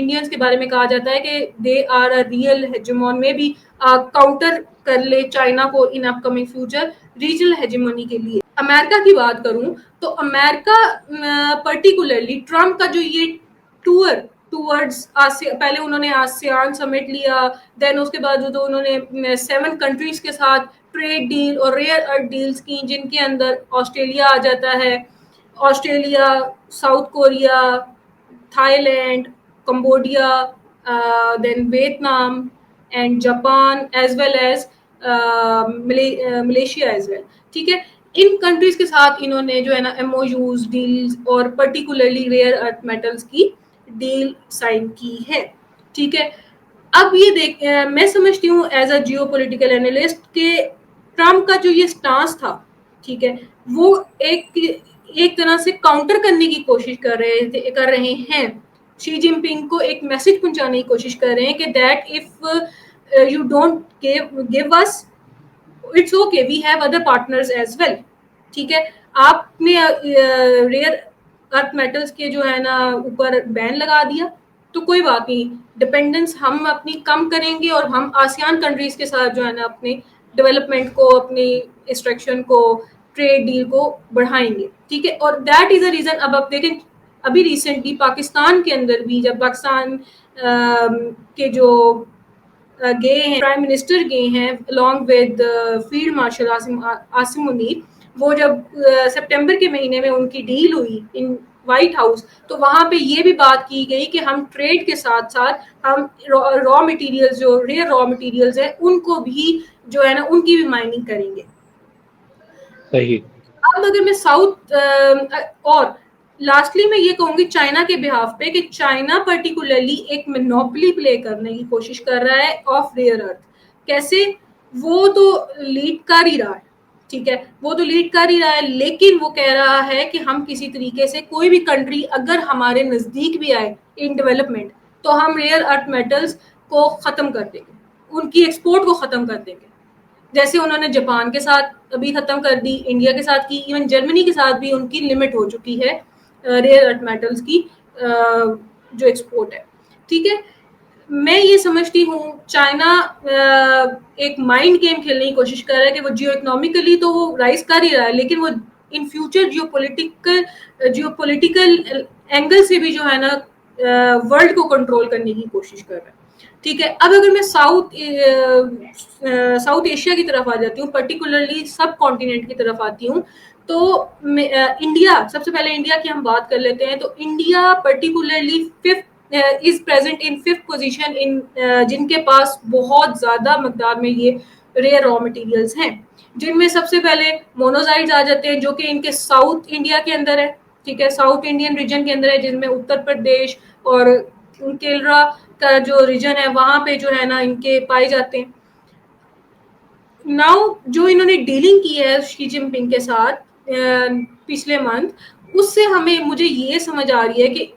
Indians के बारे में कहा जाता है कि दे आर अ रियल हेजेमोन में भी काउंटर कर ले चाइना को in upcoming future regional hegemony के लिए। अमेरिका की बात करूं तो अमेरिका पर्टिकुलरली ट्रम्प का जो ये टूर टूवर्ड्स पहले उन्होंने आसियान समिट लिया, देन उसके बाद जो उन्होंने 7 कंट्रीज के साथ ट्रेड डील और रेयर अर्थ डील्स की, जिनके अंदर ऑस्ट्रेलिया आ जाता है। Australia, South Korea, Thailand, Cambodia, then Vietnam and Japan as well as Malaysia as well. ठीक है, इन कंट्रीज के साथ इन्होंने जो है ना एमओयूज डील्स और पर्टिकुलरली रेयर अर्थ मेटल्स की डील साइन की है। ठीक है, अब ये मैं समझती हूँ as a geopolitical analyst के ट्रम्प का जो ये स्टांस था, ठीक है, वो एक तरह से काउंटर करने की कोशिश कर रहे हैं, शी जिनपिंग को एक मैसेज पहुंचाने की कोशिश कर रहे हैं कि that if you don't give us, it's okay, we have other partners as well. ठीक है, आपने रेयर अर्थ मेटल्स के जो है ना ऊपर बैन लगा दिया, तो कोई बात नहीं, डिपेंडेंस हम अपनी कम करेंगे और हम आसियान कंट्रीज के साथ जो है ना अपने डेवलपमेंट को, अपनी इंस्ट्रक्शन को, ट्रेड डील को बढ़ाएंगे। ठीक है, और दैट इज अ रीजन। अब आप देखें, अभी रिसेंटली पाकिस्तान के अंदर भी जब पाकिस्तान के जो गए हैं, प्राइम मिनिस्टर गए हैं along with field marshal Asim Munir, वो जब सितंबर के महीने में उनकी डील हुई इन व्हाइट हाउस, तो वहां पे ये भी बात की गई कि हम ट्रेड के साथ साथ हम रॉ मटेरियल्स, जो रेयर रॉ मटेरियल्स है, उनको भी जो है ना उनकी भी माइनिंग करेंगे। सही। अब अगर मैं और लास्टली मैं ये कहूंगी चाइना के बिहाफ पे कि चाइना पर्टिकुलरली एक मोनोपोली प्ले करने की कोशिश कर रहा है ऑफ रेयर अर्थ। कैसे? वो तो लीड कर ही रहा है, ठीक है, वो तो लीड कर ही रहा है, लेकिन वो कह रहा है कि हम किसी तरीके से, कोई भी कंट्री अगर हमारे नजदीक भी आए इन डेवलपमेंट, तो हम रेयर अर्थ मेटल्स को खत्म कर देंगे, उनकी एक्सपोर्ट को खत्म कर देंगे। जैसे उन्होंने जापान के साथ अभी खत्म कर दी, इंडिया के साथ की, इवन जर्मनी के साथ भी उनकी लिमिट हो चुकी है रेयर अर्थ मेटल्स की जो एक्सपोर्ट है। ठीक है, मैं ये समझती हूँ चाइना एक माइंड गेम खेलने की कोशिश कर रहा है कि वो जियो इकोनॉमिकली तो वो राइज कर ही रहा है, लेकिन वो in future geo political angle से भी जो है ना वर्ल्ड को कंट्रोल करने की कोशिश कर रहा है। ठीक है, अब अगर मैं साउथ एशिया की तरफ आ जाती हूँ, पर्टिकुलरली सब कॉन्टिनेंट की तरफ आती हूँ, तो इंडिया, सबसे पहले इंडिया की हम बात कर लेते हैं। तो India particularly is present in 5th position in जिनके पास बहुत ज्यादा मकदार में ये रेयर रॉ मटेरियल्स हैं, जिनमें सबसे पहले मोनोजाइट्स आ जाते हैं, जो कि इनके साउथ इंडिया के अंदर है। ठीक है, साउथ इंडियन रीजन के अंदर है, जिनमें उत्तर प्रदेश और केरला का जो रीजन है वहां पे जो है ना इनके पाए जाते हैं। नाउ जो इन्होंने डीलिंग की है शी जिनपिंग के साथ पिछले मंथ, उससे मुझे ये समझ आ रही है कि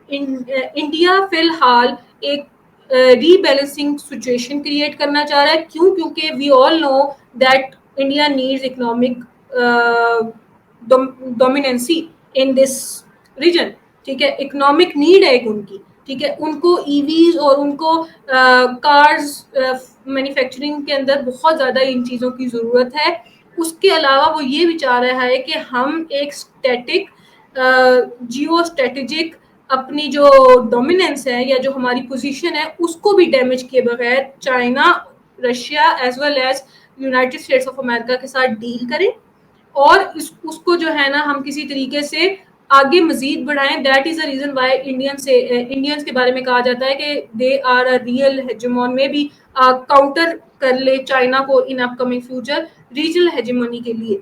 इंडिया फिलहाल एक रीबैलेंसिंग सिचुएशन क्रिएट करना चाह रहा है। क्यों? क्योंकि we all know that India needs economic dominancy in this region. ठीक है, इकोनॉमिक नीड है एक उनकी। ठीक है, उनको ईवीज और उनको कार्स मैन्युफैक्चरिंग के अंदर बहुत ज्यादा इन चीजों की जरूरत है। उसके अलावा वो ये विचार रहा है कि हम एक स्टैटिक जियो स्ट्रेटेजिक अपनी जो डोमिनेंस है या जो हमारी पोजीशन है उसको भी डैमेज किए बगैर China, Russia as well as United States of America के साथ डील करें और उसको जो है ना हम किसी तरीके से आगे मजीद बढ़ाएं। That is the reason why Indians के बारे में कहा जाता है कि दे आर अ रियल हेजेमोन में भी काउंटर कर ले चाइना को in upcoming future regional hegemony के लिए।